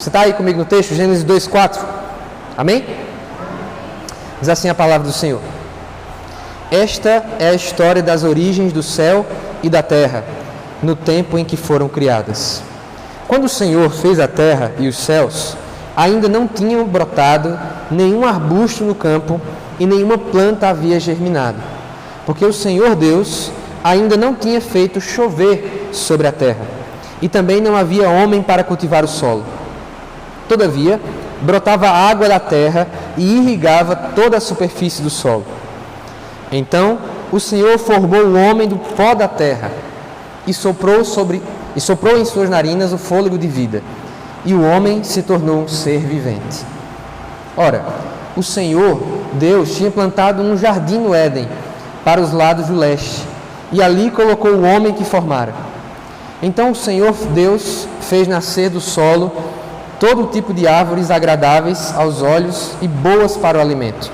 Você está aí comigo no texto? Gênesis 2:4. Amém? Diz assim a palavra do Senhor. Esta é a história das origens do céu e da terra, no tempo em que foram criadas. Quando o Senhor fez a terra e os céus, ainda não tinham brotado nenhum arbusto no campo e nenhuma planta havia germinado, porque o Senhor Deus ainda não tinha feito chover sobre a terra, e também não havia homem para cultivar o solo. Todavia, brotava água da terra e irrigava toda a superfície do solo. Então, o Senhor formou o homem do pó da terra e soprou em suas narinas o fôlego de vida, e o homem se tornou um ser vivente. Ora, o Senhor, Deus, tinha plantado um jardim no Éden, para os lados do leste, e ali colocou o homem que formara. Então o Senhor, Deus, fez nascer do solo todo tipo de árvores agradáveis aos olhos e boas para o alimento.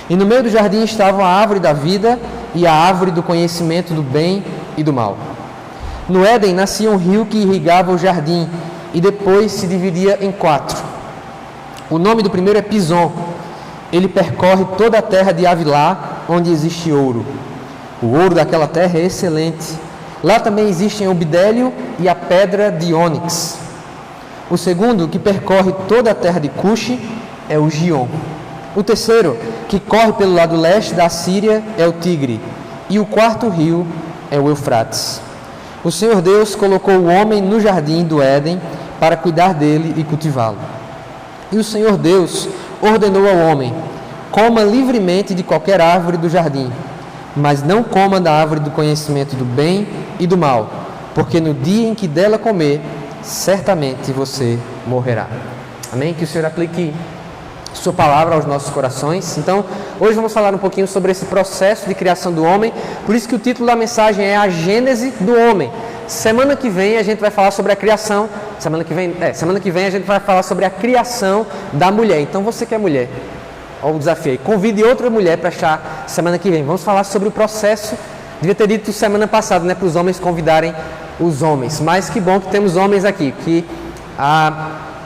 E no meio do jardim estavam a árvore da vida e a árvore do conhecimento do bem e do mal. No Éden nascia um rio que irrigava o jardim e depois se dividia em 4. O nome do primeiro é Pison. Ele percorre toda a terra de Havilá, onde existe ouro. O ouro daquela terra é excelente. Lá também existem o bidélio e a pedra de ônix. O segundo, que percorre toda a terra de Cuxi, é o Gion. O terceiro, que corre pelo lado leste da Síria, é o Tigre. E o quarto rio é o Eufrates. O Senhor Deus colocou o homem no jardim do Éden para cuidar dele e cultivá-lo. E o Senhor Deus ordenou ao homem: coma livremente de qualquer árvore do jardim, mas não coma da árvore do conhecimento do bem e do mal, porque no dia em que dela comer, certamente você morrerá. Amém? Que o Senhor aplique sua palavra aos nossos corações. Então, hoje vamos falar um pouquinho sobre esse processo de criação do homem. Por isso que o título da mensagem é a Gênese do Homem. Semana que vem a gente vai falar sobre a criação. Semana que vem a gente vai falar sobre a criação da mulher. Então, você que é mulher, olha o desafio aí, convide outra mulher para estar semana que vem. Vamos falar sobre o processo. Devia ter dito semana passada, né, para os homens convidarem os homens, mas que bom que temos homens aqui que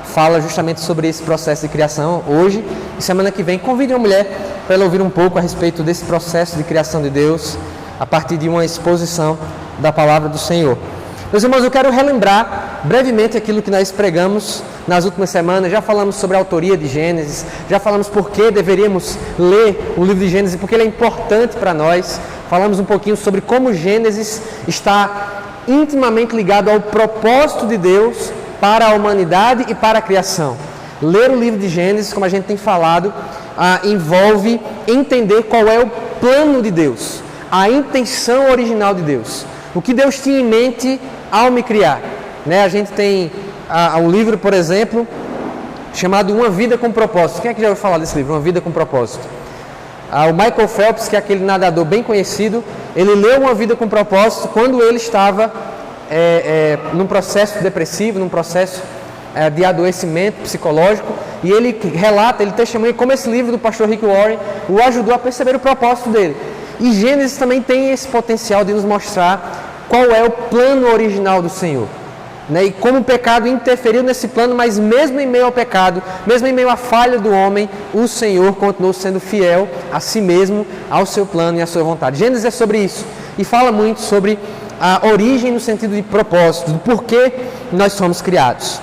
fala justamente sobre esse processo de criação hoje. E semana que vem convide uma mulher para ela ouvir um pouco a respeito desse processo de criação de Deus a partir de uma exposição da palavra do Senhor. Meus irmãos, eu quero relembrar brevemente aquilo que nós pregamos nas últimas semanas. Já falamos sobre a autoria de Gênesis, já falamos por que deveríamos ler o livro de Gênesis, porque ele é importante para nós. Falamos um pouquinho sobre como Gênesis está intimamente ligado ao propósito de Deus para a humanidade e para a criação. Ler o livro de Gênesis, como a gente tem falado, envolve entender qual é o plano de Deus, a intenção original de Deus, o que Deus tinha em mente ao me criar. Né? A gente tem um livro, por exemplo, chamado Uma Vida com Propósito. Quem é que já ouviu falar desse livro, Uma Vida com Propósito? O Michael Phelps, que é aquele nadador bem conhecido, ele leu Uma Vida com Propósito quando ele estava num processo depressivo, num processo de adoecimento psicológico, e ele relata, ele testemunha como esse livro do pastor Rick Warren o ajudou a perceber o propósito dele. E Gênesis também tem esse potencial de nos mostrar qual é o plano original do Senhor. Né? E como o pecado interferiu nesse plano, mas mesmo em meio ao pecado, mesmo em meio à falha do homem, o Senhor continuou sendo fiel a si mesmo, ao seu plano e à sua vontade. Gênesis é sobre isso e fala muito sobre a origem no sentido de propósito, do porquê nós somos criados.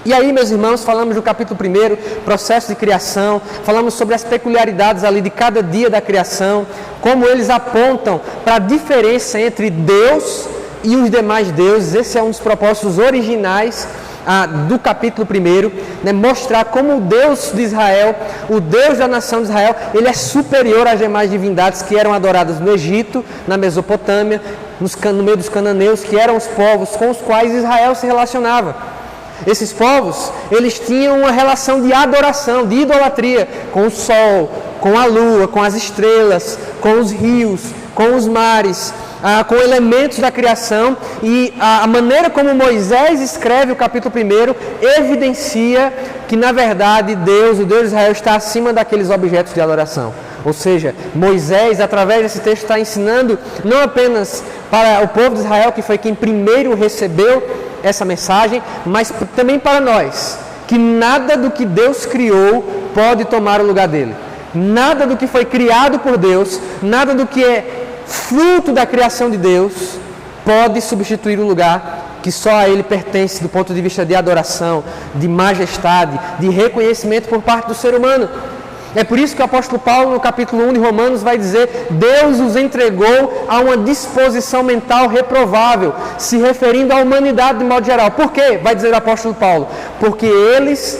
E aí, meus irmãos, falamos do capítulo 1, processo de criação, falamos sobre as peculiaridades ali de cada dia da criação, como eles apontam para a diferença entre Deus e os demais deuses. Esse é um dos propósitos originais do capítulo 1, né? Mostrar como o Deus de Israel, o Deus da nação de Israel, ele é superior às demais divindades que eram adoradas no Egito, na Mesopotâmia, no meio dos cananeus, que eram os povos com os quais Israel se relacionava. Esses povos, eles tinham uma relação de adoração, de idolatria, com o sol, com a lua, com as estrelas, com os rios, com os mares, com elementos da criação. E a maneira como Moisés escreve o capítulo 1 evidencia que, na verdade, Deus, o Deus de Israel, está acima daqueles objetos de adoração. Ou seja, Moisés, através desse texto, está ensinando não apenas para o povo de Israel, que foi quem primeiro recebeu essa mensagem, mas também para nós, que nada do que Deus criou pode tomar o lugar dele. Nada do que foi criado por Deus, nada do que é fruto da criação de Deus, pode substituir o lugar que só a Ele pertence do ponto de vista de adoração, de majestade, de reconhecimento por parte do ser humano. É por isso que o apóstolo Paulo, no capítulo 1 de Romanos, vai dizer: Deus os entregou a uma disposição mental reprovável, se referindo à humanidade de modo geral. Por quê? Vai dizer o apóstolo Paulo: porque eles,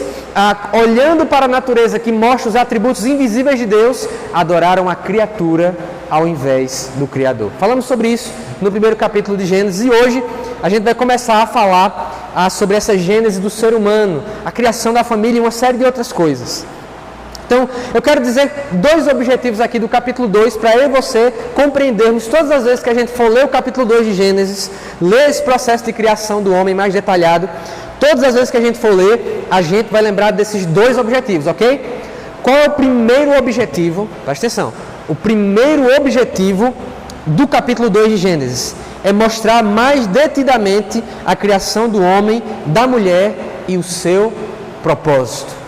olhando para a natureza que mostra os atributos invisíveis de Deus, adoraram a criatura ao invés do Criador. Falamos sobre isso no primeiro capítulo de Gênesis, e hoje a gente vai começar a falar sobre essa gênese do ser humano, a criação da família e uma série de outras coisas. Então, eu quero dizer 2 objetivos aqui do capítulo 2, para eu e você compreendermos todas as vezes que a gente for ler o capítulo 2 de Gênesis, ler esse processo de criação do homem mais detalhado, todas as vezes que a gente for ler, a gente vai lembrar desses 2 objetivos, ok? Qual é o primeiro objetivo? Presta atenção. O primeiro objetivo do capítulo 2 de Gênesis é mostrar mais detidamente a criação do homem, da mulher e o seu propósito.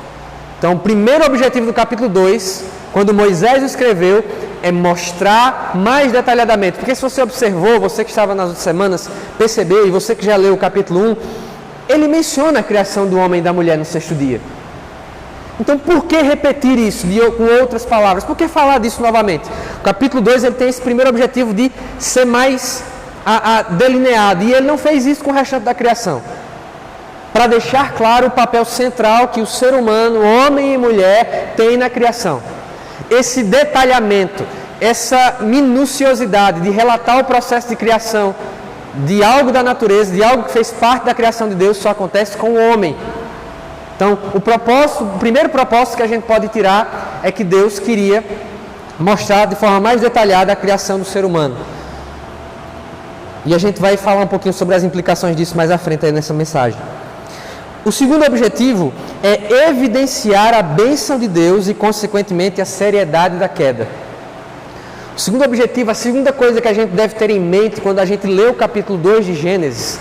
Então, o primeiro objetivo do capítulo 2, quando Moisés escreveu, é mostrar mais detalhadamente. Porque se você observou, você que estava nas outras semanas, percebeu, e você que já leu o capítulo 1, ele menciona a criação do homem e da mulher no 6º dia. Então, por que repetir isso com outras palavras? Por que falar disso novamente? O capítulo 2 ele tem esse primeiro objetivo de ser mais delineado, e ele não fez isso com o restante da criação. Para deixar claro o papel central que o ser humano, homem e mulher, tem na criação. Esse detalhamento, essa minuciosidade de relatar o processo de criação de algo da natureza, de algo que fez parte da criação de Deus, só acontece com o homem. Então, o primeiro propósito que a gente pode tirar é que Deus queria mostrar de forma mais detalhada a criação do ser humano. E a gente vai falar um pouquinho sobre as implicações disso mais à frente aí nessa mensagem. O segundo objetivo é evidenciar a bênção de Deus e, consequentemente, a seriedade da queda. O segundo objetivo, a segunda coisa que a gente deve ter em mente quando a gente lê o capítulo 2 de Gênesis,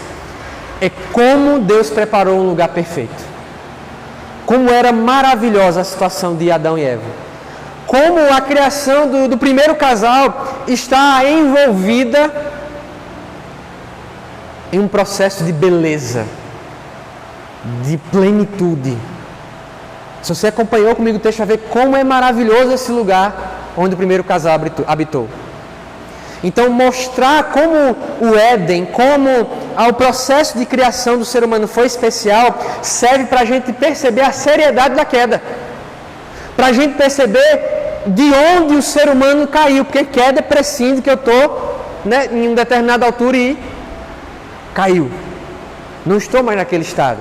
é como Deus preparou um lugar perfeito. Como era maravilhosa a situação de Adão e Eva. Como a criação do primeiro casal está envolvida em um processo de beleza, de plenitude. Se você acompanhou comigo o texto, vai ver como é maravilhoso esse lugar onde o primeiro casal habitou. Então, mostrar como o Éden, como o processo de criação do ser humano foi especial, serve para a gente perceber a seriedade da queda. Para a gente perceber de onde o ser humano caiu, porque queda prescinde que eu estou em uma determinada altura e caiu. Não estou mais naquele estado.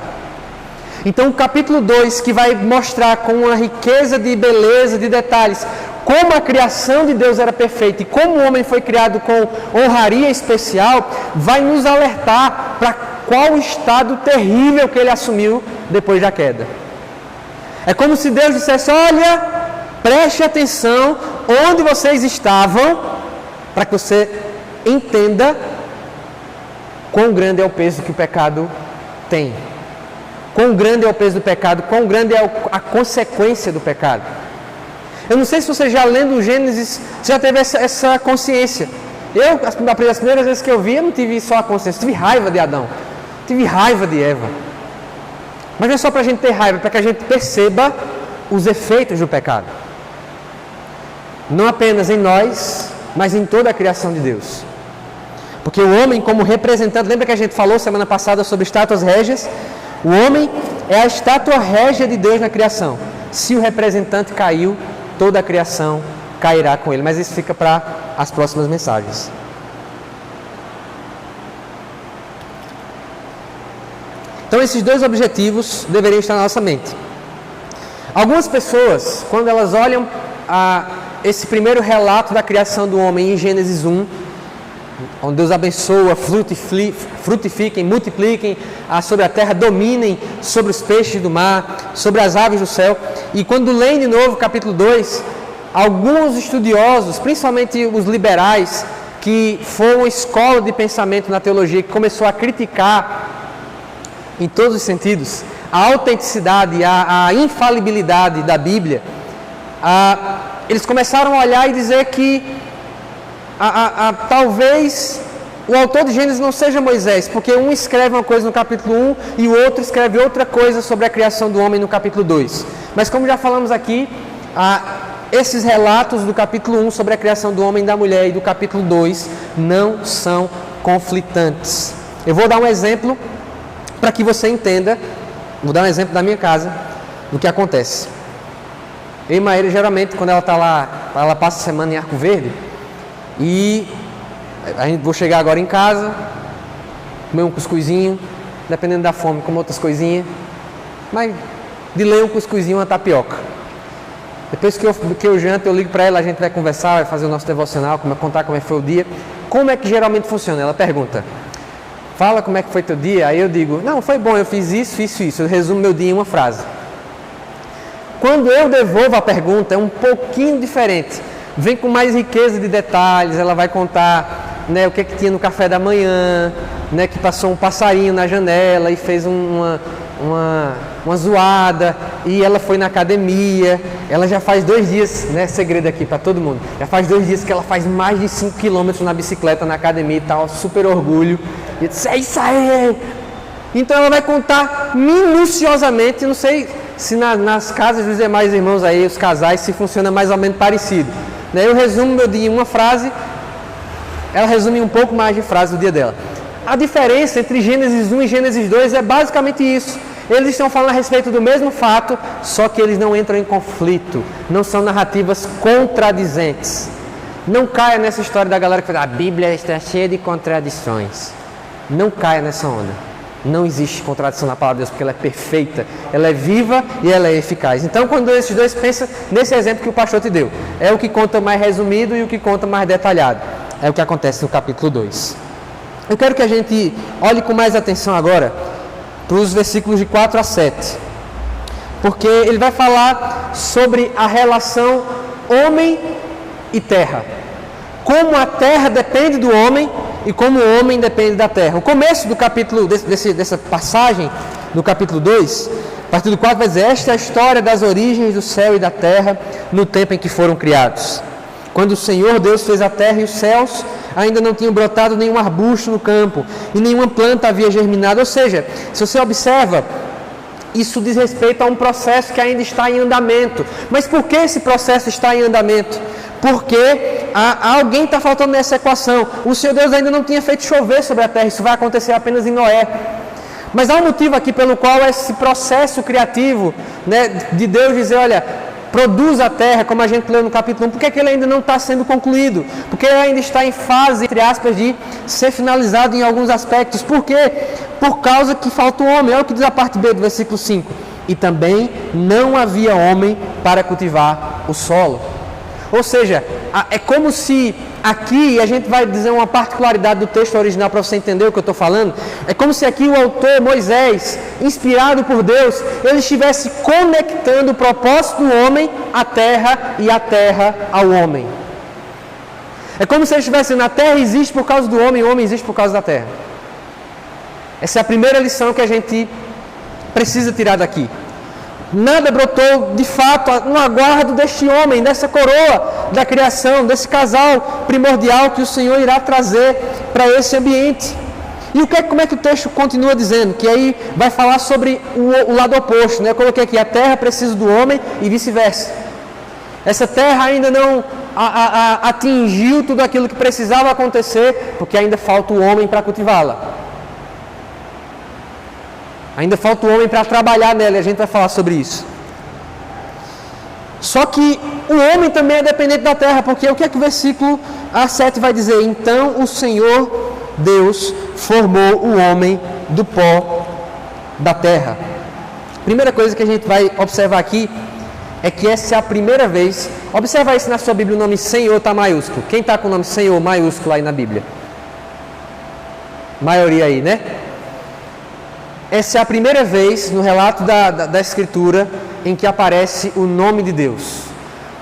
Então, o capítulo 2, que vai mostrar com uma riqueza de beleza, de detalhes, como a criação de Deus era perfeita e como o homem foi criado com honraria especial, vai nos alertar para qual estado terrível que ele assumiu depois da queda. É como se Deus dissesse: olha, preste atenção onde vocês estavam, para que você entenda quão grande é o peso que o pecado tem. Quão grande é o peso do pecado, quão grande é a consequência do pecado. Eu não sei se você já lendo o Gênesis, já teve essa consciência. As primeiras vezes que eu vi, eu não tive só a consciência, tive raiva de Adão, tive raiva de Eva. Mas não é só para a gente ter raiva, é para que a gente perceba os efeitos do pecado. Não apenas em nós, mas em toda a criação de Deus. Porque o homem, como representante, lembra que a gente falou semana passada sobre estátuas régias? O homem é a estátua régia de Deus na criação. Se o representante caiu, toda a criação cairá com ele. Mas isso fica para as próximas mensagens. Então, esses 2 objetivos deveriam estar na nossa mente. Algumas pessoas, quando elas olham esse primeiro relato da criação do homem em Gênesis 1, onde Deus abençoa, frutifiquem, multipliquem sobre a terra, dominem sobre os peixes do mar, sobre as aves do céu. E quando leem de novo o capítulo 2, alguns estudiosos, principalmente os liberais, que foi uma escola de pensamento na teologia que começou a criticar em todos os sentidos, a autenticidade, a infalibilidade da Bíblia, eles começaram a olhar e dizer que talvez o autor de Gênesis não seja Moisés, porque um escreve uma coisa no capítulo 1 e o outro escreve outra coisa sobre a criação do homem no capítulo 2. Mas como já falamos aqui, esses relatos do capítulo 1 sobre a criação do homem e da mulher e do capítulo 2 não são conflitantes. Eu vou dar um exemplo para que você entenda, vou dar um exemplo da minha casa, do que acontece. Eu e Maíra, geralmente, quando ela está lá, ela passa a semana em Arco Verde, e vou chegar agora em casa, comer um cuscuzinho, dependendo da fome, como outras coisinhas, mas de ler um cuscuzinho, uma tapioca. Depois que eu janto, eu ligo para ela, a gente vai conversar, vai fazer o nosso devocional, contar como é que foi o dia. Como é que geralmente funciona? Ela pergunta, fala como é que foi teu dia, aí eu digo, não, foi bom, eu fiz isso, eu resumo meu dia em uma frase. Quando eu devolvo a pergunta, é um pouquinho diferente, vem com mais riqueza de detalhes, ela vai contar, né, o que tinha no café da manhã, né, que passou um passarinho na janela e fez uma zoada, e ela foi na academia, ela já faz 2 dias, né, segredo aqui para todo mundo, já faz 2 dias que ela faz mais de 5 km na bicicleta na academia e tal, super orgulho, e eu disse, é isso aí! Então ela vai contar minuciosamente, não sei se nas casas dos demais irmãos aí, os casais, se funciona mais ou menos parecido, né? Eu resumo meu dia em uma frase, ela resume um pouco mais de frase do dia dela. A diferença entre Gênesis 1 e Gênesis 2 é basicamente isso. Eles estão falando a respeito do mesmo fato, só que eles não entram em conflito, não são narrativas contradizentes. Não caia nessa história da galera que fala, a Bíblia está cheia de contradições. Não caia nessa onda. Não existe contradição na palavra de Deus, porque ela é perfeita, ela é viva e ela é eficaz. Então, quando esses dois pensam nesse exemplo que o pastor te deu, é o que conta mais resumido e o que conta mais detalhado. É o que acontece no capítulo 2. Eu quero que a gente olhe com mais atenção agora para os versículos de 4 a 7. Porque ele vai falar sobre a relação homem e terra. Como a terra depende do homem e como o homem depende da terra. O começo do capítulo, dessa passagem, do capítulo 2, a partir do 4 vai dizer, esta é a história das origens do céu e da terra no tempo em que foram criados. Quando o Senhor Deus fez a terra e os céus, ainda não tinham brotado nenhum arbusto no campo e nenhuma planta havia germinado. Ou seja, se você observa, isso diz respeito a um processo que ainda está em andamento. Mas por que esse processo está em andamento? Porque alguém está faltando nessa equação. O Senhor Deus ainda não tinha feito chover sobre a terra, isso vai acontecer apenas em Noé. Mas há um motivo aqui pelo qual esse processo criativo, né, de Deus dizer, olha, produz a terra, como a gente leu no capítulo 1, por que ele ainda não está sendo concluído? Porque ele ainda está em fase, entre aspas, de ser finalizado em alguns aspectos. Por quê? Por causa que falta o homem. Olha o que diz a parte B do versículo 5. E também não havia homem para cultivar o solo. Ou seja, é como se aqui, e a gente vai dizer uma particularidade do texto original para você entender o que eu estou falando, é como se aqui o autor Moisés, inspirado por Deus, ele estivesse conectando o propósito do homem à terra e a terra ao homem. É como se ele estivesse dizendo, a terra existe por causa do homem, o homem existe por causa da terra. Essa é a primeira lição que a gente precisa tirar daqui. Nada brotou de fato no aguardo deste homem, dessa coroa da criação, desse casal primordial que o Senhor irá trazer para esse ambiente. E como é que o texto continua dizendo? Que aí vai falar sobre o lado oposto, né? Eu coloquei aqui, a terra precisa do homem e vice-versa. Essa terra ainda não atingiu tudo aquilo que precisava acontecer, porque ainda falta o homem para cultivá-la. Ainda falta o homem para trabalhar nela, e a gente vai falar sobre isso. Só que o homem também é dependente da terra, porque o que é que o versículo 7 vai dizer? Então o Senhor Deus formou o homem do pó da terra. Primeira coisa que a gente vai observar aqui é que essa é a primeira vez. Observa isso na sua Bíblia, o nome Senhor está maiúsculo. Quem está com o nome Senhor maiúsculo aí na Bíblia? Maioria aí, né? Essa é a primeira vez no relato da Escritura em que aparece o nome de Deus.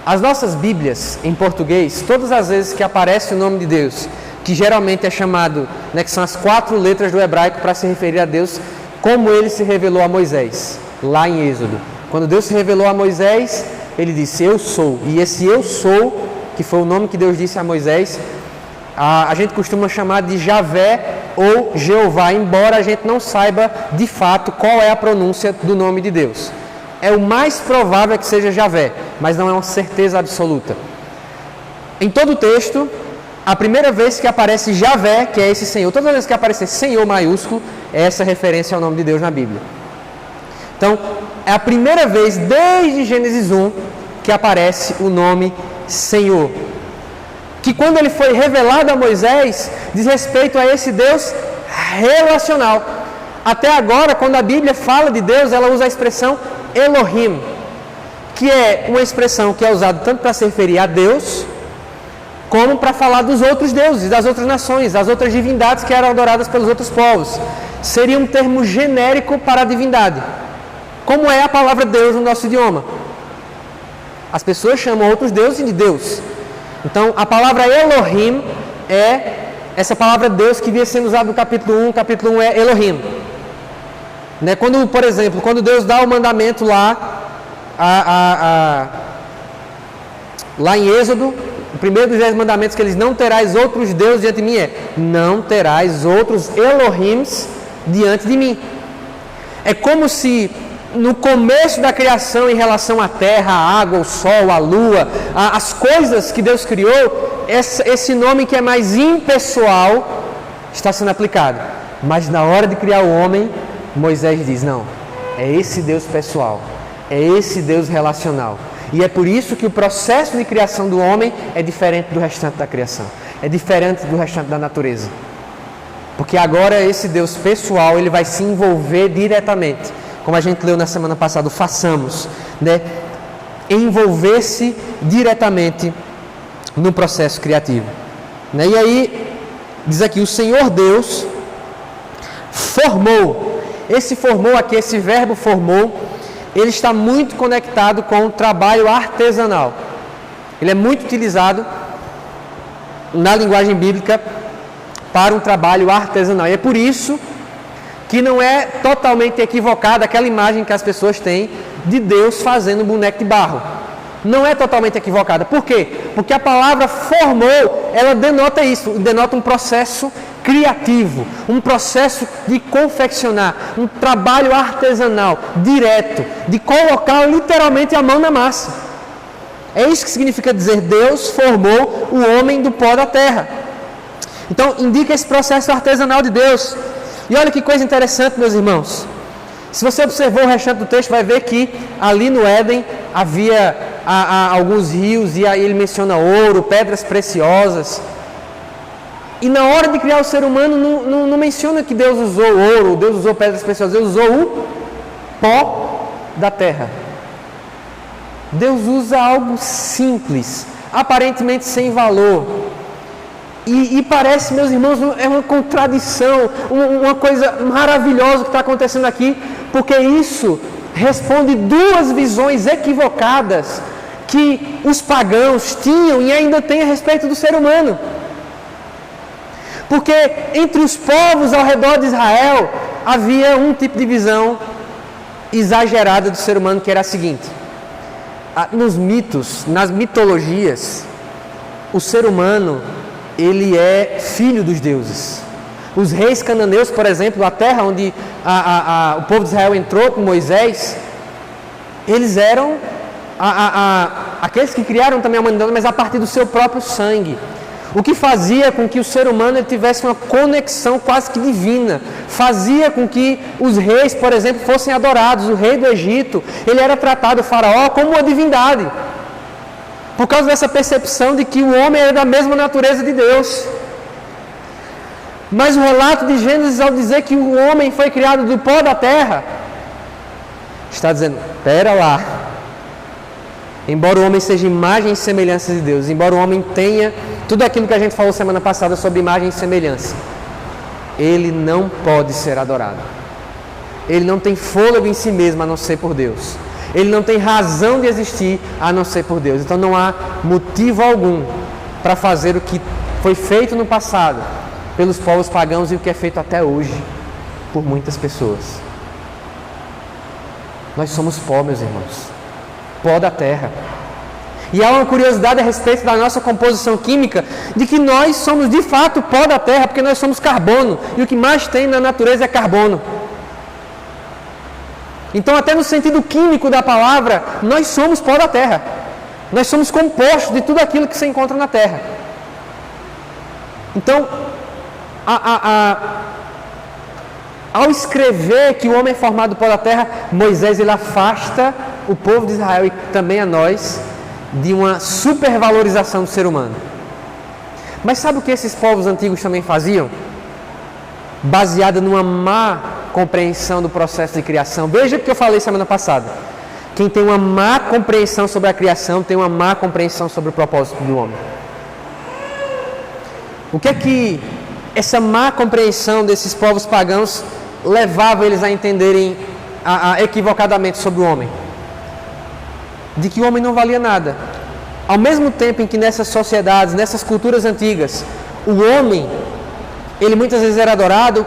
As nossas Bíblias, em português, todas as vezes que aparece o nome de Deus, que geralmente é chamado, né, que são as 4 letras do hebraico para se referir a Deus, como ele se revelou a Moisés, lá em Êxodo. Quando Deus se revelou a Moisés, ele disse, eu sou. E esse eu sou, que foi o nome que Deus disse a Moisés, a gente costuma chamar de Javé ou Jeová, embora a gente não saiba de fato qual é a pronúncia do nome de Deus. É o mais provável que seja Javé, mas não é uma certeza absoluta. Em todo o texto, a primeira vez que aparece Javé, que é esse Senhor, todas as vezes que aparecer Senhor maiúsculo, é essa referência ao nome de Deus na Bíblia. Então, é a primeira vez desde Gênesis 1 que aparece o nome Senhor. Que quando ele foi revelado a Moisés, diz respeito a esse Deus relacional. Até agora, quando a Bíblia fala de Deus, ela usa a expressão Elohim, que é uma expressão que é usada tanto para se referir a Deus, como para falar dos outros deuses, das outras nações, das outras divindades que eram adoradas pelos outros povos. Seria um termo genérico para a divindade, como é a palavra Deus no nosso idioma. As pessoas chamam outros deuses de Deus. Então, a palavra Elohim é essa palavra Deus que vinha sendo usada no capítulo 1. O capítulo 1 é Elohim. Né? Quando, por exemplo, quando Deus dá o mandamento lá em Êxodo, o primeiro dos 10 mandamentos que eles não terás outros deuses diante de mim é não terás outros Elohims diante de mim. É como se no começo da criação, em relação à terra, à água, ao sol, à lua, as coisas que Deus criou, esse nome que é mais impessoal está sendo aplicado. Mas na hora de criar o homem, Moisés diz, não, é esse Deus pessoal, é esse Deus relacional. E é por isso que o processo de criação do homem é diferente do restante da criação, é diferente do restante da natureza. Porque agora esse Deus pessoal, ele vai se envolver diretamente, como a gente leu na semana passada, o façamos, né? Envolver-se diretamente no processo criativo. Né? E aí, diz aqui, o Senhor Deus formou. Esse formou aqui, esse verbo formou, ele está muito conectado com o trabalho artesanal. Ele é muito utilizado na linguagem bíblica para um trabalho artesanal. E é por isso que não é totalmente equivocada aquela imagem que as pessoas têm de Deus fazendo um boneco de barro. Não é totalmente equivocada. Por quê? Porque a palavra formou, ela denota isso, denota um processo criativo, um processo de confeccionar, um trabalho artesanal, direto, de colocar literalmente a mão na massa. É isso que significa dizer Deus formou o homem do pó da terra. Então, indica esse processo artesanal de Deus. E olha que coisa interessante, meus irmãos. Se você observou o restante do texto, vai ver que ali no Éden havia alguns rios, e aí ele menciona ouro, pedras preciosas. E na hora de criar o ser humano, não menciona que Deus usou ouro, Deus usou pedras preciosas, Deus usou o pó da terra. Deus usa algo simples, aparentemente sem valor. E parece, meus irmãos, é uma contradição, uma coisa maravilhosa que está acontecendo aqui, porque isso responde duas visões equivocadas que os pagãos tinham e ainda têm a respeito do ser humano. Porque entre os povos ao redor de Israel havia um tipo de visão exagerada do ser humano, que era a seguinte: nos mitos, nas mitologias, o ser humano ele é filho dos deuses. Os reis cananeus, por exemplo, a terra onde o povo de Israel entrou com Moisés, eles eram aqueles que criaram também a humanidade, mas a partir do seu próprio sangue. O que fazia com que o ser humano ele tivesse uma conexão quase que divina. Fazia com que os reis, por exemplo, fossem adorados. O rei do Egito, ele era tratado, o faraó, como uma divindade. Por causa dessa percepção de que o homem era da mesma natureza de Deus. Mas o relato de Gênesis, ao dizer que o homem foi criado do pó da terra, está dizendo, espera lá. Embora o homem seja imagem e semelhança de Deus, embora o homem tenha tudo aquilo que a gente falou semana passada sobre imagem e semelhança, ele não pode ser adorado. Ele não tem fôlego em si mesmo a não ser por Deus. Ele não tem razão de existir a não ser por Deus. Então não há motivo algum para fazer o que foi feito no passado pelos povos pagãos e o que é feito até hoje por muitas pessoas. Nós somos pó, meus irmãos. Pó da terra. E há uma curiosidade a respeito da nossa composição química, de que nós somos de fato pó da terra, porque nós somos carbono. E o que mais tem na natureza é carbono. Então, até no sentido químico da palavra, nós somos pó da terra. Nós somos compostos de tudo aquilo que se encontra na terra. Então, ao escrever que o homem é formado do pó da terra, Moisés ele afasta o povo de Israel e também a nós de uma supervalorização do ser humano. Mas sabe o que esses povos antigos também faziam? Baseada numa má compreensão do processo de criação. Veja o que eu falei semana passada. Quem tem uma má compreensão sobre a criação tem uma má compreensão sobre o propósito do homem. O que é que essa má compreensão desses povos pagãos levava eles a entenderem equivocadamente sobre o homem? De que o homem não valia nada. Ao mesmo tempo em que nessas sociedades, nessas culturas antigas, o homem, ele muitas vezes era adorado,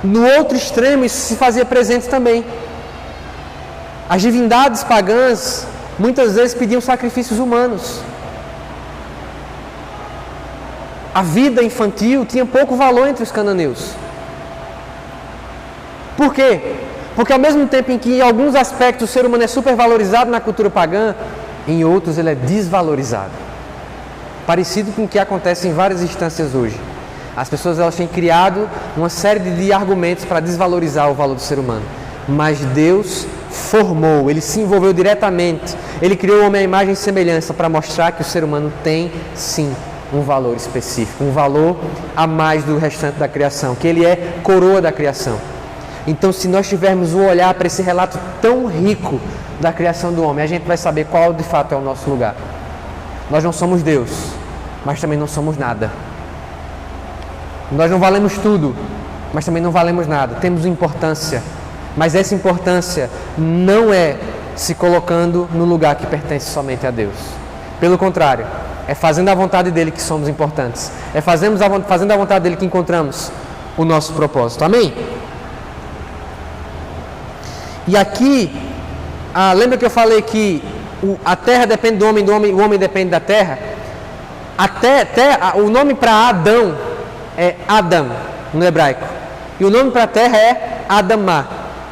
no outro extremo isso se fazia presente também. As divindades pagãs muitas vezes pediam sacrifícios humanos. A vida infantil tinha pouco valor entre os cananeus. Por quê? Porque ao mesmo tempo em que em alguns aspectos o ser humano é supervalorizado na cultura pagã, em outros ele é desvalorizado. Parecido com o que acontece em várias instâncias hoje. As pessoas elas têm criado uma série de argumentos para desvalorizar o valor do ser humano. Mas Deus formou, Ele se envolveu diretamente. Ele criou o homem à imagem e semelhança para mostrar que o ser humano tem, sim, um valor específico. Um valor a mais do restante da criação. Que Ele é coroa da criação. Então, se nós tivermos um olhar para esse relato tão rico da criação do homem, a gente vai saber qual de fato é o nosso lugar. Nós não somos Deus, mas também não somos nada. Nós não valemos tudo, mas também não valemos nada. Temos importância, mas essa importância não é se colocando no lugar que pertence somente a Deus. Pelo contrário, é fazendo a vontade dEle que somos importantes. É fazendo a vontade dEle que encontramos o nosso propósito. Amém? E aqui, lembra que eu falei que a terra depende do homem, o homem depende da terra? O nome para Adão é Adam, no hebraico. E o nome para a terra é Adamá.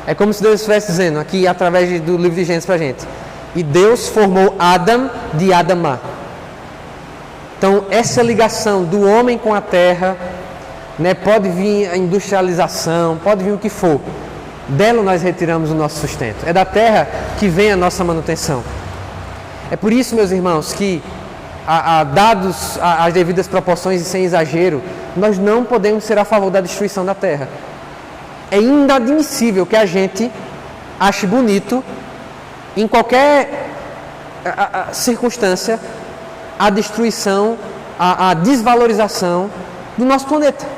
É como se Deus estivesse dizendo aqui, através do livro de Gênesis para a gente. E Deus formou Adam de Adamá. Então, essa ligação do homem com a terra, né, pode vir a industrialização, pode vir o que for. Dela nós retiramos o nosso sustento. É da terra que vem a nossa manutenção. É por isso, meus irmãos, que dados as devidas proporções e sem exagero, nós não podemos ser a favor da destruição da terra. É inadmissível que a gente ache bonito, em qualquer circunstância, a destruição, a desvalorização do nosso planeta.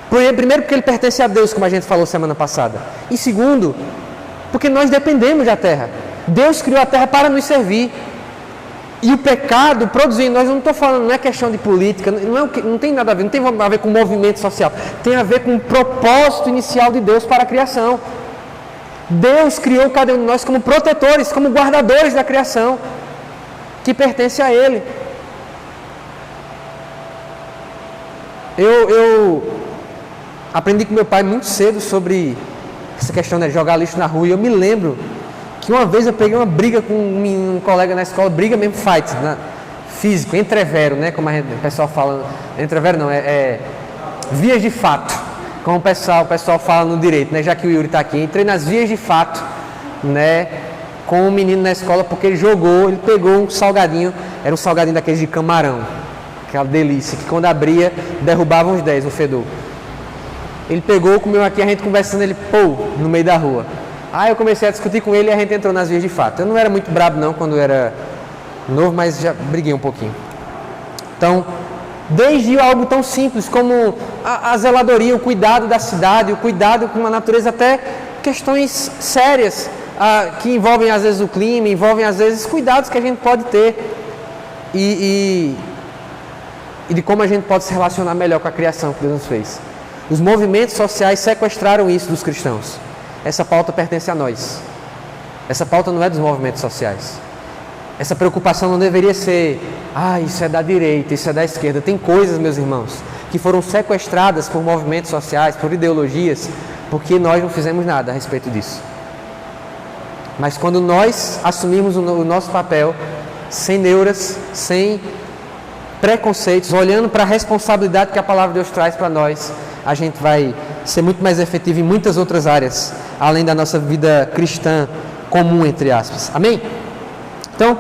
Primeiro, porque ele pertence a Deus, como a gente falou semana passada. E segundo, porque nós dependemos da terra. Deus criou a terra para nos servir. E o pecado produzindo, nós não estou falando, não é questão de política, não tem nada a ver, não tem a ver com movimento social, tem a ver com o propósito inicial de Deus para a criação. Deus criou cada um de nós como protetores, como guardadores da criação, que pertence a Ele. Eu aprendi com meu pai muito cedo sobre essa questão de jogar lixo na rua, e eu me lembro que uma vez eu peguei uma briga com um colega na escola, briga mesmo, fight, físico, entrevero, né, como o pessoal fala, entrevero não, vias de fato, como o pessoal fala no direito, né, já que o Yuri está aqui. Entrei nas vias de fato, né, com um menino na escola, porque ele pegou um salgadinho, era um salgadinho daqueles de camarão, aquela delícia, que quando abria, derrubava uns 10, o fedor. Ele pegou, comeu aqui, a gente conversando, ele, no meio da rua. Aí eu comecei a discutir com ele e a gente entrou nas vias de fato. Eu não era muito brabo não quando eu era novo, mas já briguei um pouquinho. Então, desde algo tão simples como a zeladoria, o cuidado da cidade, o cuidado com a natureza, até questões sérias que envolvem às vezes o clima, envolvem às vezes cuidados que a gente pode ter e de como a gente pode se relacionar melhor com a criação que Deus nos fez. Os movimentos sociais sequestraram isso dos cristãos. Essa pauta pertence a nós. Essa pauta não é dos movimentos sociais. Essa preocupação não deveria ser, isso é da direita, isso é da esquerda. Tem coisas, meus irmãos, que foram sequestradas por movimentos sociais, por ideologias, porque nós não fizemos nada a respeito disso. Mas quando nós assumimos o nosso papel, sem neuras, sem preconceitos, olhando para a responsabilidade que a palavra de Deus traz para nós, a gente vai ser muito mais efetivo em muitas outras áreas, além da nossa vida cristã comum, entre aspas. Amém? Então,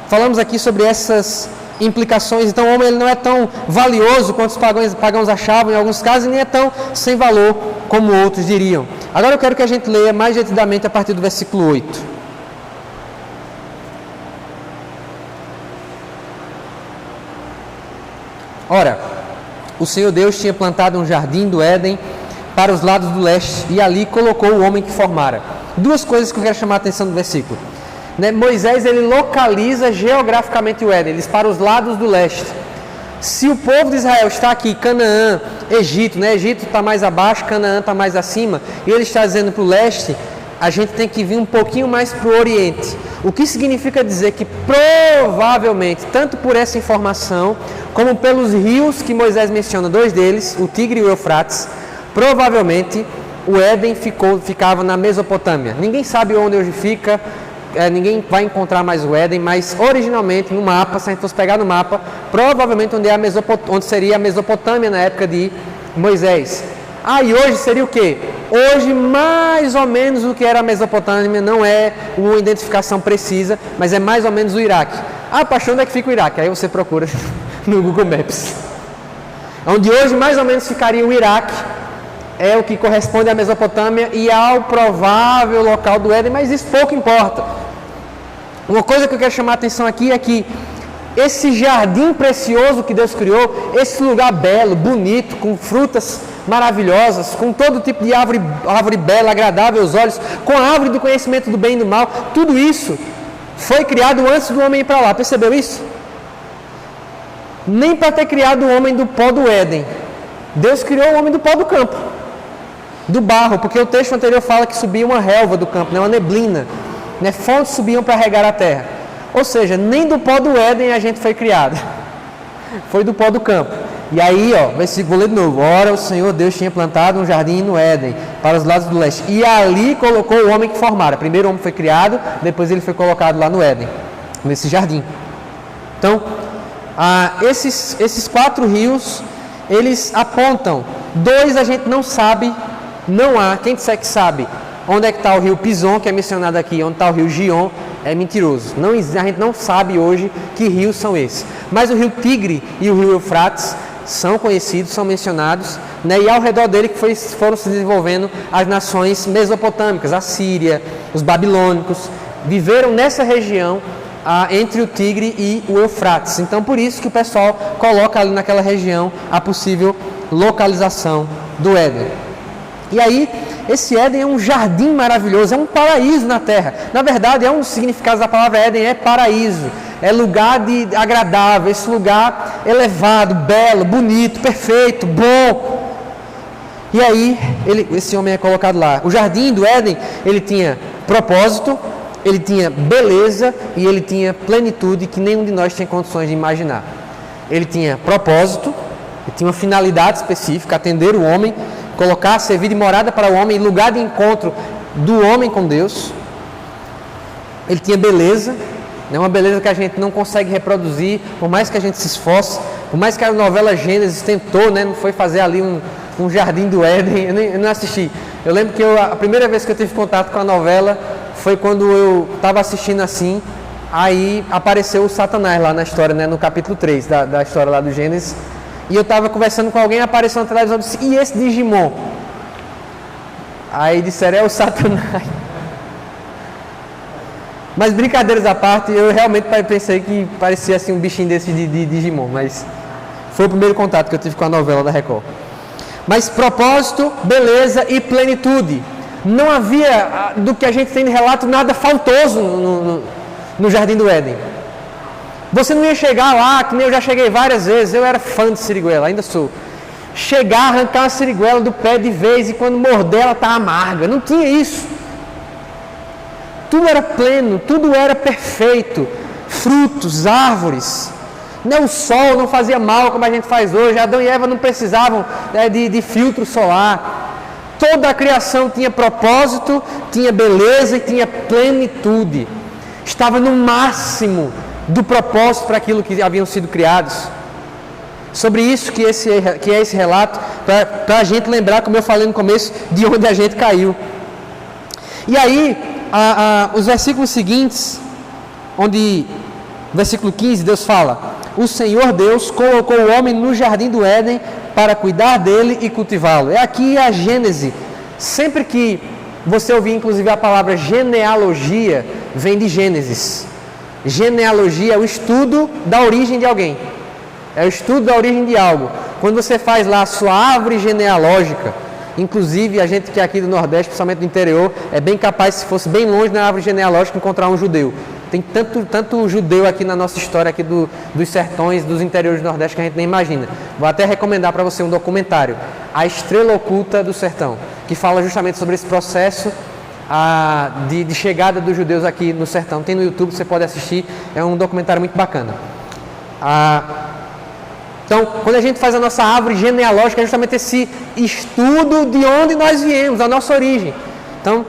falamos aqui sobre essas implicações. Então, o homem ele não é tão valioso quanto os pagãos achavam em alguns casos, e nem é tão sem valor como outros diriam. Agora eu quero que a gente leia mais detidamente a partir do versículo 8. Ora, o Senhor Deus tinha plantado um jardim do Éden para os lados do leste, e ali colocou o homem que formara. Duas coisas que eu quero chamar a atenção do versículo. Moisés ele localiza geograficamente o Éden, eles para os lados do leste. Se o povo de Israel está aqui, Canaã, Egito, Egito está mais abaixo, Canaã está mais acima, e ele está dizendo para o leste, a gente tem que vir um pouquinho mais para o oriente. O que significa dizer que provavelmente, tanto por essa informação, como pelos rios que Moisés menciona, dois deles, o Tigre e o Eufrates, provavelmente o Éden ficava na Mesopotâmia. Ninguém sabe onde hoje fica, ninguém vai encontrar mais o Éden, mas originalmente no mapa, se a gente fosse pegar no mapa, provavelmente onde seria a Mesopotâmia na época de Moisés. E hoje seria o quê? Hoje mais ou menos o que era a Mesopotâmia, não é uma identificação precisa, mas é mais ou menos o Iraque. Pastor, onde é que fica o Iraque? Aí você procura no Google Maps. Onde hoje mais ou menos ficaria o Iraque, é o que corresponde à Mesopotâmia e ao provável local do Éden, mas isso pouco importa. Uma coisa que eu quero chamar a atenção aqui é que esse jardim precioso que Deus criou, esse lugar belo, bonito, com frutas maravilhosas, com todo tipo de árvore bela, agradável aos olhos, com a árvore do conhecimento do bem e do mal, tudo isso foi criado antes do homem ir para lá. Percebeu isso? Nem para ter criado o homem do pó do Éden, Deus criou o homem do pó do campo, do barro, porque o texto anterior fala que subia uma relva do campo, uma neblina, fontes subiam para regar a terra. Ou seja, nem do pó do Éden a gente foi criado, foi do pó do campo. E aí, versículo, vou ler de novo. Ora, o Senhor Deus tinha plantado um jardim no Éden, para os lados do leste, e ali colocou o homem que formara. Primeiro o homem foi criado, depois ele foi colocado lá no Éden, nesse jardim. Então, esses 4 rios, eles apontam. 2 a gente não sabe, não há. Quem disser que sabe onde é que está o rio Pison, que é mencionado aqui, onde está o rio Gion, é mentiroso. A gente não sabe hoje que rios são esses. Mas o rio Tigre e o rio Eufrates são conhecidos, são mencionados, e ao redor dele que foram se desenvolvendo as nações mesopotâmicas, a Síria, os babilônicos, viveram nessa região entre o Tigre e o Eufrates. Então, por isso que o pessoal coloca ali naquela região a possível localização do Éden. E aí, esse Éden é um jardim maravilhoso, é um paraíso na terra. Na verdade, um dos significados da palavra Éden é paraíso, é lugar agradável, esse lugar elevado, belo, bonito, perfeito, bom. E aí, esse homem é colocado lá. O jardim do Éden, ele tinha propósito, ele tinha beleza e ele tinha plenitude que nenhum de nós tinha condições de imaginar. Ele tinha propósito, ele tinha uma finalidade específica, atender o homem, colocar, servir de morada para o homem, lugar de encontro do homem com Deus. Ele tinha beleza, uma beleza que a gente não consegue reproduzir, por mais que a gente se esforce, por mais que a novela Gênesis tentou, não foi fazer ali um jardim do Éden, eu não assisti. Eu lembro que a primeira vez que eu tive contato com a novela foi quando eu estava assistindo assim, aí apareceu o Satanás lá na história, no capítulo 3 da história lá do Gênesis. E eu estava conversando com alguém, apareceu na televisão e disse, e esse Digimon? Aí disseram, é o Satanás. Mas brincadeiras à parte, eu realmente pensei que parecia assim um bichinho desse de Digimon, mas foi o primeiro contato que eu tive com a novela da Record. Mas propósito, beleza e plenitude. Não havia, do que a gente tem de relato, nada faltoso no Jardim do Éden. Você não ia chegar lá, que nem eu já cheguei várias vezes, eu era fã de Siriguela, ainda sou. chegar, arrancar uma siriguela do pé de vez e quando morder ela está amarga. Não tinha isso. Tudo era pleno, tudo era perfeito. Frutos, árvores. O sol não fazia mal como a gente faz hoje. Adão e Eva não precisavam de filtro solar. Toda a criação tinha propósito, tinha beleza e tinha plenitude. Estava no máximo do propósito para aquilo que haviam sido criados. Sobre isso que é esse relato, para a gente lembrar, como eu falei no começo, de onde a gente caiu. E aí, os versículos seguintes, versículo 15, Deus fala: o Senhor Deus colocou o homem no jardim do Éden para cuidar dele e cultivá-lo. É aqui a Gênese. Sempre que você ouvir, inclusive, a palavra genealogia, vem de Gênesis. Genealogia é o estudo da origem de alguém. É o estudo da origem de algo. Quando você faz lá a sua árvore genealógica, inclusive a gente que é aqui do Nordeste, principalmente do interior, é bem capaz, se fosse bem longe na árvore genealógica, encontrar um judeu. Tem tanto judeu aqui na nossa história aqui dos sertões, dos interiores do Nordeste, que a gente nem imagina. Vou até recomendar para você um documentário, A Estrela Oculta do Sertão, que fala justamente sobre esse processo de chegada dos judeus aqui no sertão. Tem no YouTube, você pode assistir, é um documentário muito bacana. Então, quando a gente faz a nossa árvore genealógica, é justamente esse estudo de onde nós viemos, a nossa origem. Então,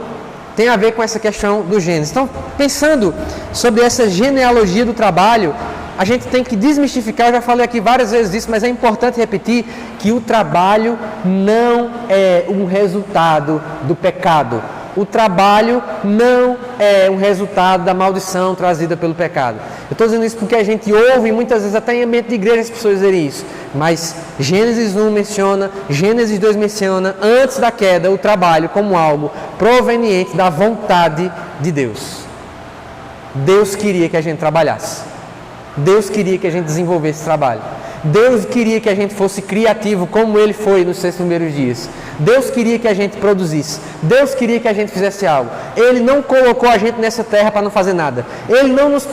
tem a ver com essa questão do Gênesis. Então, pensando sobre essa genealogia do trabalho, a gente tem que desmistificar, eu já falei aqui várias vezes isso, mas é importante repetir que o trabalho não é um resultado do pecado. O trabalho não é um resultado da maldição trazida pelo pecado. Eu estou dizendo isso porque a gente ouve muitas vezes até em ambiente de igreja as pessoas dizerem isso. Mas Gênesis 1 menciona, Gênesis 2 menciona, antes da queda, o trabalho como algo proveniente da vontade de Deus. Deus queria que a gente trabalhasse. Deus queria que a gente desenvolvesse trabalho. Deus queria que a gente fosse criativo como Ele foi nos 6 primeiros dias. Deus queria que a gente produzisse. Deus queria que a gente fizesse algo. Ele não colocou a gente nessa terra para não fazer nada. Ele não nos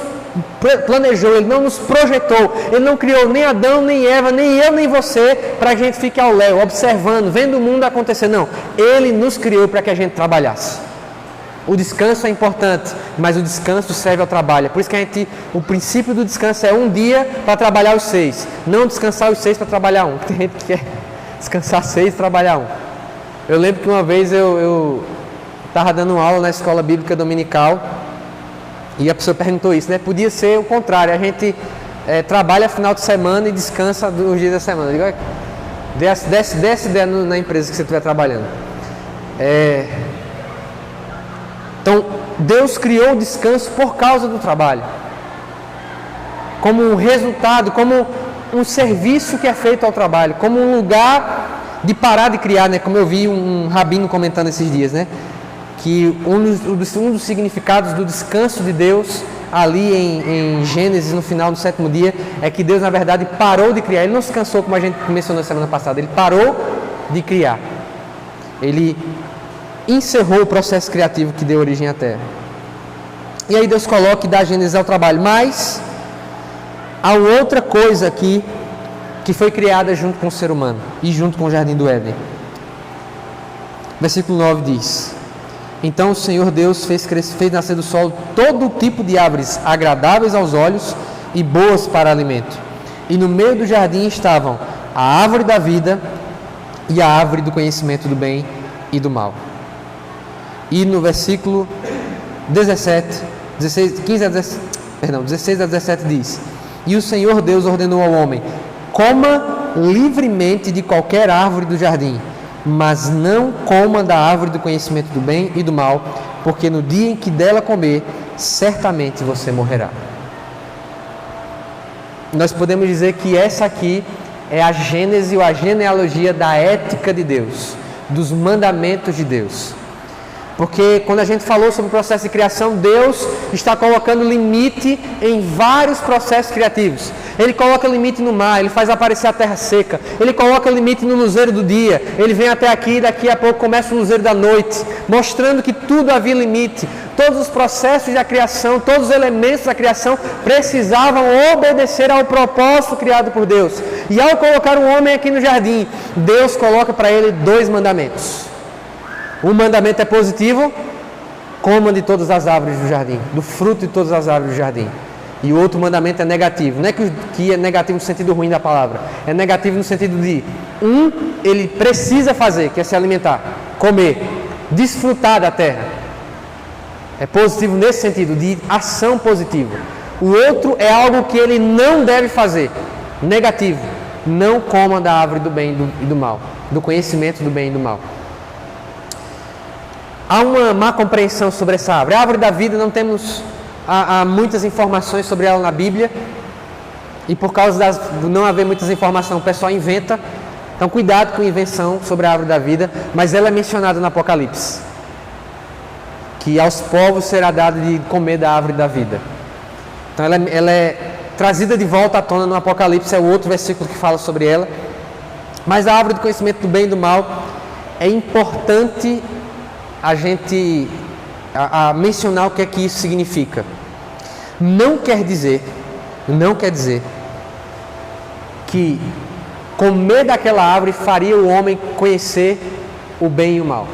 planejou, Ele não nos projetou. Ele não criou nem Adão, nem Eva, nem eu, nem você para que a gente fique ao léu, observando, vendo o mundo acontecer. Não. Ele nos criou para que a gente trabalhasse. O descanso é importante, mas o descanso serve ao trabalho. Por isso que o princípio do descanso é um dia para trabalhar os 6. Não descansar os 6 para trabalhar um. Tem gente que quer descansar 6 e trabalhar um. Eu lembro que uma vez eu estava dando aula na escola bíblica dominical e a pessoa perguntou isso, né? Podia ser o contrário, a gente trabalha final de semana e descansa os dias da semana. Eu digo, desce ideia na empresa que você estiver trabalhando. Então, Deus criou o descanso por causa do trabalho. Como um resultado, como um serviço que é feito ao trabalho, como um lugar de parar de criar, né? Como eu vi um rabino comentando esses dias, né? Que um dos significados do descanso de Deus ali em Gênesis, no final do 7º dia, é que Deus, na verdade, parou de criar. Ele não se cansou, como a gente mencionou na semana passada, ele parou de criar. Ele encerrou o processo criativo que deu origem à Terra. E aí Deus coloca e dá Gênesis ao trabalho. Mas há outra coisa aqui que foi criada junto com o ser humano e junto com o Jardim do Éden. Versículo 9 diz: então o Senhor Deus fez nascer do solo todo tipo de árvores agradáveis aos olhos e boas para alimento. E no meio do jardim estavam a árvore da vida e a árvore do conhecimento do bem e do mal. E no versículo 16 a 17 diz: e o Senhor Deus ordenou ao homem: coma livremente de qualquer árvore do jardim, mas não coma da árvore do conhecimento do bem e do mal, porque no dia em que dela comer, certamente você morrerá. Nós podemos dizer que essa aqui é a gênese ou a genealogia da ética de Deus, dos mandamentos de Deus. Porque quando a gente falou sobre o processo de criação, Deus está colocando limite em vários processos criativos. Ele coloca limite no mar, Ele faz aparecer a terra seca. Ele coloca limite no luzeiro do dia. Ele vem até aqui e daqui a pouco começa o luzeiro da noite, mostrando que tudo havia limite. Todos os processos da criação, todos os elementos da criação precisavam obedecer ao propósito criado por Deus. E ao colocar um homem aqui no jardim, Deus coloca para ele 2 mandamentos. Um mandamento é positivo: coma de todas as árvores do jardim, do fruto de todas as árvores do jardim. E o outro mandamento é negativo. Não é que é negativo no sentido ruim da palavra, é negativo no sentido de ele precisa fazer, que é se alimentar, comer, desfrutar da terra. É positivo nesse sentido, de ação positiva. O outro é algo que ele não deve fazer, negativo: não coma da árvore do bem e do mal, do conhecimento do bem e do mal. Há uma má compreensão sobre essa árvore. A árvore da vida, não temos há muitas informações sobre ela na Bíblia. E por causa de não haver muitas informações, o pessoal inventa. Então cuidado com a invenção sobre a árvore da vida. Mas ela é mencionada no Apocalipse, que aos povos será dado de comer da árvore da vida. Então ela é trazida de volta à tona no Apocalipse. É o outro versículo que fala sobre ela. Mas a árvore do conhecimento do bem e do mal, é importante a gente mencionar o que é que isso significa. Não quer dizer que comer daquela árvore faria o homem conhecer o bem e o mal.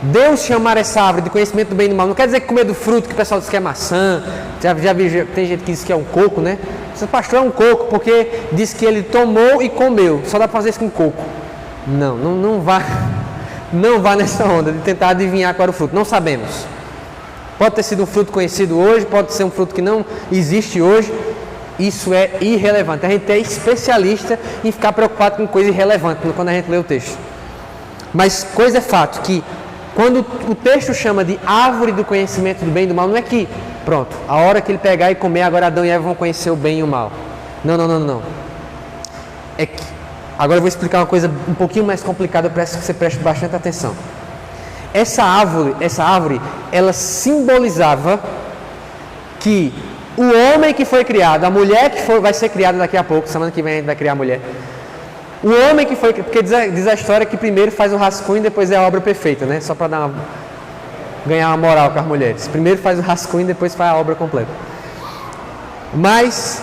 Deus chamar essa árvore de conhecimento do bem e do mal não quer dizer que comer do fruto, que o pessoal diz que é maçã. Já vi, tem gente que diz que é um coco, né? Esse pastor é um coco porque diz que ele tomou e comeu. Só dá para fazer isso com coco. Não vá nessa onda de tentar adivinhar qual era o fruto. Não sabemos. Pode ter sido um fruto conhecido hoje, pode ser um fruto que não existe hoje. Isso é irrelevante. A gente é especialista em ficar preocupado com coisa irrelevante quando a gente lê o texto. Mas coisa é fato, que quando o texto chama de árvore do conhecimento do bem e do mal, não é que, pronto, a hora que ele pegar e comer, agora Adão e Eva vão conhecer o bem e o mal. Não. É que agora eu vou explicar uma coisa um pouquinho mais complicada, eu peço que você preste bastante atenção. Essa árvore, ela simbolizava que o homem que foi criado, a mulher que vai ser criada daqui a pouco, semana que vem a gente vai criar a mulher. O homem que foi, porque diz a história que primeiro faz o rascunho e depois é a obra perfeita, né? Só para ganhar uma moral com as mulheres. Primeiro faz o rascunho e depois faz a obra completa. Mas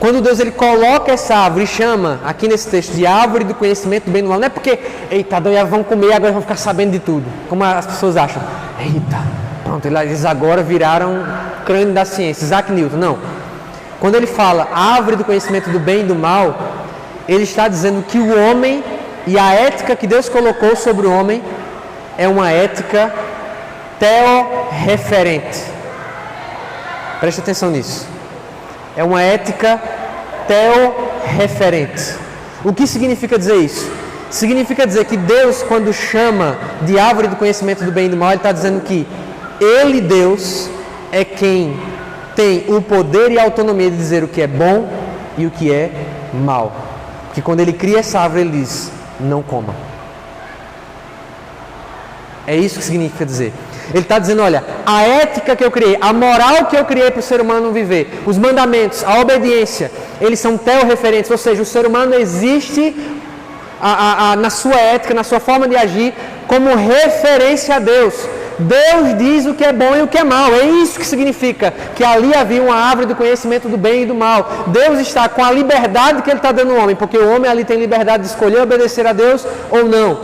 quando Deus ele coloca essa árvore e chama, aqui nesse texto, de árvore do conhecimento do bem e do mal, não é porque, eita, Adão e Eva vão comer e agora vão ficar sabendo de tudo, como as pessoas acham. Eita, pronto, eles agora viraram crânio da ciência, Isaac Newton. Não. Quando ele fala árvore do conhecimento do bem e do mal, ele está dizendo que o homem e a ética que Deus colocou sobre o homem é uma ética teorreferente. Preste atenção nisso. É uma ética teorreferente. O que significa dizer isso? Significa dizer que Deus, quando chama de árvore do conhecimento do bem e do mal, Ele está dizendo que Ele, Deus, é quem tem o poder e a autonomia de dizer o que é bom e o que é mal. Porque quando Ele cria essa árvore, Ele diz, não coma. É isso que significa dizer. Ele está dizendo, olha, a ética que eu criei, a moral que eu criei para o ser humano viver, os mandamentos, a obediência, eles são teorreferentes, ou seja, o ser humano existe na sua ética, na sua forma de agir, como referência a Deus. Deus diz o que é bom e o que é mal. É isso que significa que ali havia uma árvore do conhecimento do bem e do mal. Deus está com a liberdade que Ele está dando ao homem, porque o homem ali tem liberdade de escolher obedecer a Deus ou não,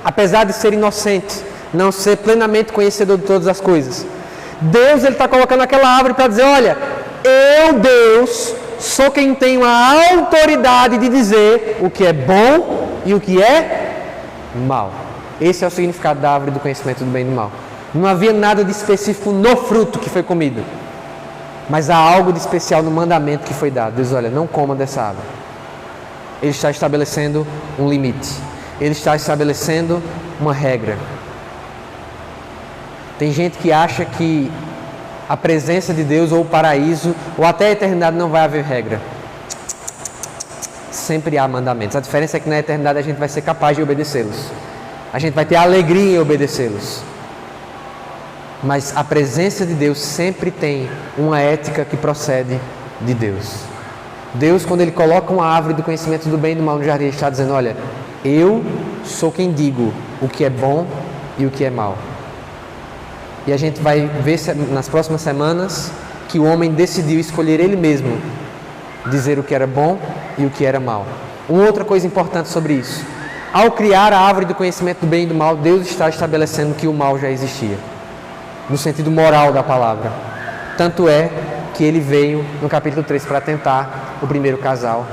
apesar de ser inocente, não ser plenamente conhecedor de todas as coisas. Deus ele está colocando aquela árvore para dizer, olha, eu, Deus, sou quem tenho a autoridade de dizer o que é bom e o que é mal. Esse é o significado da árvore do conhecimento do bem e do mal. Não havia nada de específico no fruto que foi comido, mas há algo de especial no mandamento que foi dado. Deus, olha, não coma dessa árvore. Ele está estabelecendo um limite. Ele está estabelecendo uma regra. Tem gente que acha que a presença de Deus ou o paraíso ou até a eternidade não vai haver regra. sempre há mandamentos. A diferença é que na eternidade a gente vai ser capaz de obedecê-los. A gente vai ter alegria em obedecê-los. Mas a presença de Deus sempre tem uma ética que procede de Deus. Deus, quando Ele coloca uma árvore do conhecimento do bem e do mal no jardim, Ele está dizendo, olha, eu sou quem digo o que é bom e o que é mal. E a gente vai ver nas próximas semanas que o homem decidiu escolher ele mesmo dizer o que era bom e o que era mal. Uma outra coisa importante sobre isso. Ao criar a árvore do conhecimento do bem e do mal, Deus está estabelecendo que o mal já existia. No sentido moral da palavra. Tanto é que ele veio no capítulo 3 para tentar o primeiro casal.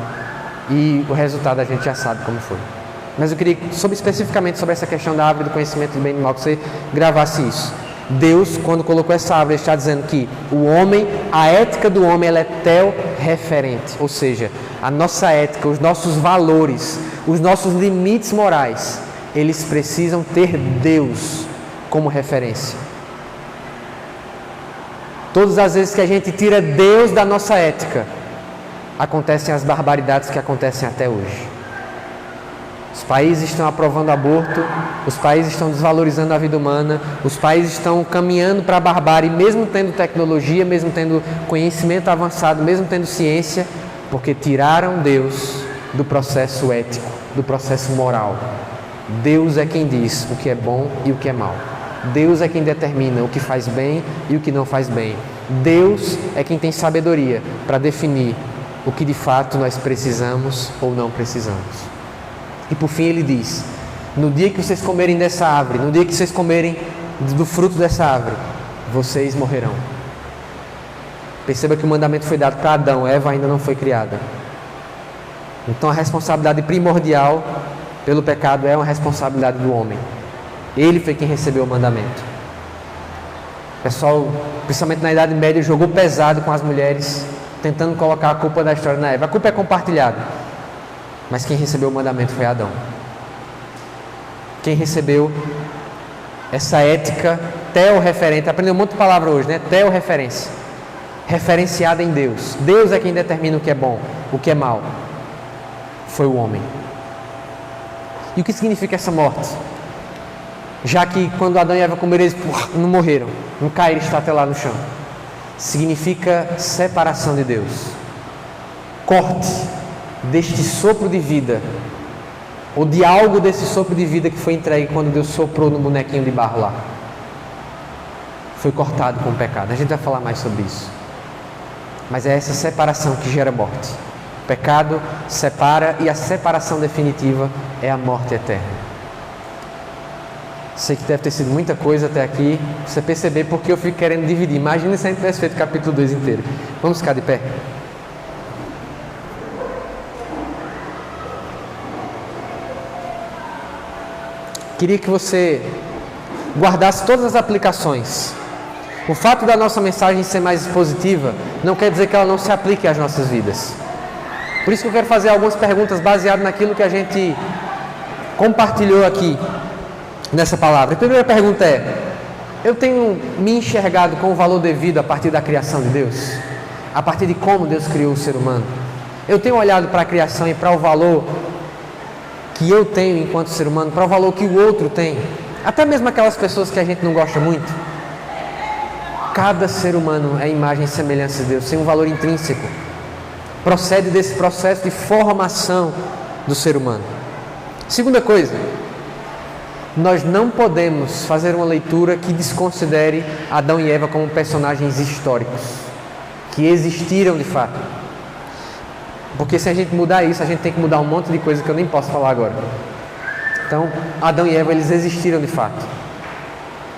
E o resultado a gente já sabe como foi. Mas eu queria, especificamente sobre essa questão da árvore do conhecimento do bem e do mal, que você gravasse isso. Deus, quando colocou essa árvore, está dizendo que o homem, a ética do homem, ela é teorreferente. Ou seja, a nossa ética, os nossos valores, os nossos limites morais, eles precisam ter Deus como referência. Todas as vezes que a gente tira Deus da nossa ética, acontecem as barbaridades que acontecem até hoje. Os países estão aprovando aborto, os países estão desvalorizando a vida humana, os países estão caminhando para a barbárie, mesmo tendo tecnologia, mesmo tendo conhecimento avançado, mesmo tendo ciência, porque tiraram Deus do processo ético, do processo moral. Deus é quem diz o que é bom e o que é mal. Deus é quem determina o que faz bem e o que não faz bem. Deus é quem tem sabedoria para definir o que de fato nós precisamos ou não precisamos. E por fim ele diz, no dia que vocês comerem dessa árvore, no dia que vocês comerem do fruto dessa árvore, vocês morrerão. Perceba que o mandamento foi dado para Adão, Eva ainda não foi criada. Então a responsabilidade primordial pelo pecado é uma responsabilidade do homem. Ele foi quem recebeu o mandamento. O pessoal, principalmente na Idade Média, jogou pesado com as mulheres, tentando colocar a culpa da história na Eva. A culpa é compartilhada. Mas quem recebeu o mandamento foi Adão. Quem recebeu essa ética teorreferente, aprendeu um monte de palavra hoje, né? Teorreferência. Referenciada em Deus. Deus é quem determina o que é bom, o que é mal. Foi o homem. E o que significa essa morte? Já que quando Adão e Eva comeram, eles não morreram, não caíram estatelar no chão. Significa separação de Deus. Corte deste sopro de vida, ou de algo desse sopro de vida que foi entregue quando Deus soprou no bonequinho de barro lá. Foi cortado com o pecado. A gente vai falar mais sobre isso. Mas é essa separação que gera morte. O pecado separa e a separação definitiva é a morte eterna. Sei que deve ter sido muita coisa até aqui, você perceber porque eu fico querendo dividir. Imagina se a gente tivesse feito o capítulo 2 inteiro. Vamos ficar de pé? Queria que você guardasse todas as aplicações. O fato da nossa mensagem ser mais expositiva não quer dizer que ela não se aplique às nossas vidas. Por isso que eu quero fazer algumas perguntas baseadas naquilo que a gente compartilhou aqui nessa palavra. A primeira pergunta é: eu tenho me enxergado com o valor devido a partir da criação de Deus? A partir de como Deus criou o ser humano? Eu tenho olhado para a criação e para o valor que eu tenho enquanto ser humano, para o valor que o outro tem? Até mesmo aquelas pessoas que a gente não gosta muito. Cada ser humano é imagem e semelhança de Deus, tem um valor intrínseco. Procede desse processo de formação do ser humano. Segunda coisa, nós não podemos fazer uma leitura que desconsidere Adão e Eva como personagens históricos, que existiram de fato. Porque se a gente mudar isso, a gente tem que mudar um monte de coisa que eu nem posso falar agora. Então, Adão e Eva, eles existiram de fato,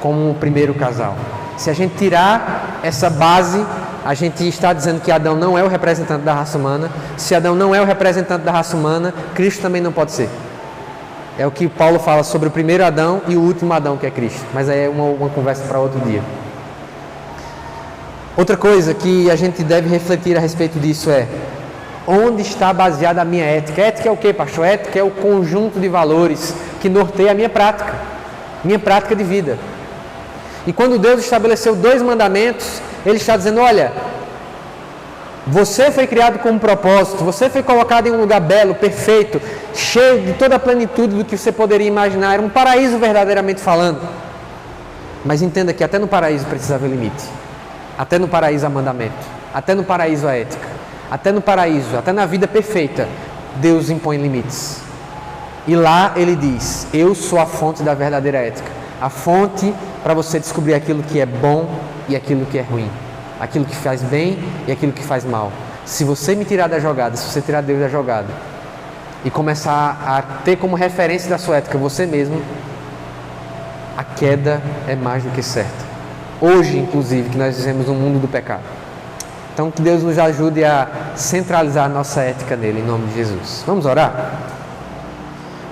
como o primeiro casal. Se a gente tirar essa base, a gente está dizendo que Adão não é o representante da raça humana. Se Adão não é o representante da raça humana, Cristo também não pode ser. É o que Paulo fala sobre o primeiro Adão e o último Adão, que é Cristo. Mas aí é uma conversa para outro dia. Outra coisa que a gente deve refletir a respeito disso é: onde está baseada a minha ética? Ética é o quê, pastor? Ética é o conjunto de valores que norteia a minha prática de vida. E quando Deus estabeleceu 2 mandamentos, Ele está dizendo: olha, Você foi criado com um propósito, você foi colocado em um lugar belo, perfeito, cheio de toda a plenitude do que você poderia imaginar. Era um paraíso verdadeiramente falando. Mas entenda que até no paraíso precisa haver limite. Até no paraíso há mandamento. Até no paraíso há ética. Até no paraíso, até na vida perfeita, Deus impõe limites. E lá Ele diz: eu sou a fonte da verdadeira ética. A fonte para você descobrir aquilo que é bom e aquilo que é ruim. Aquilo que faz bem e aquilo que faz mal. Se você me tirar da jogada, se você tirar Deus da jogada e começar a ter como referência da sua ética você mesmo, a queda é mais do que certa. Hoje, inclusive, que nós vivemos um mundo do pecado. Então, que Deus nos ajude a centralizar a nossa ética nele, em nome de Jesus. Vamos orar?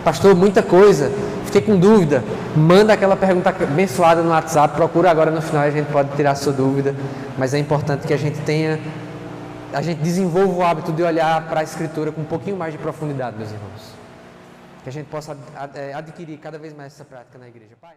Pastor, muita coisa. Fiquei com dúvida. Manda aquela pergunta abençoada no WhatsApp. Procura agora no final, a gente pode tirar a sua dúvida. Mas é importante que a gente desenvolva o hábito de olhar para a Escritura com um pouquinho mais de profundidade, meus irmãos. Que a gente possa adquirir cada vez mais essa prática na igreja. Pai,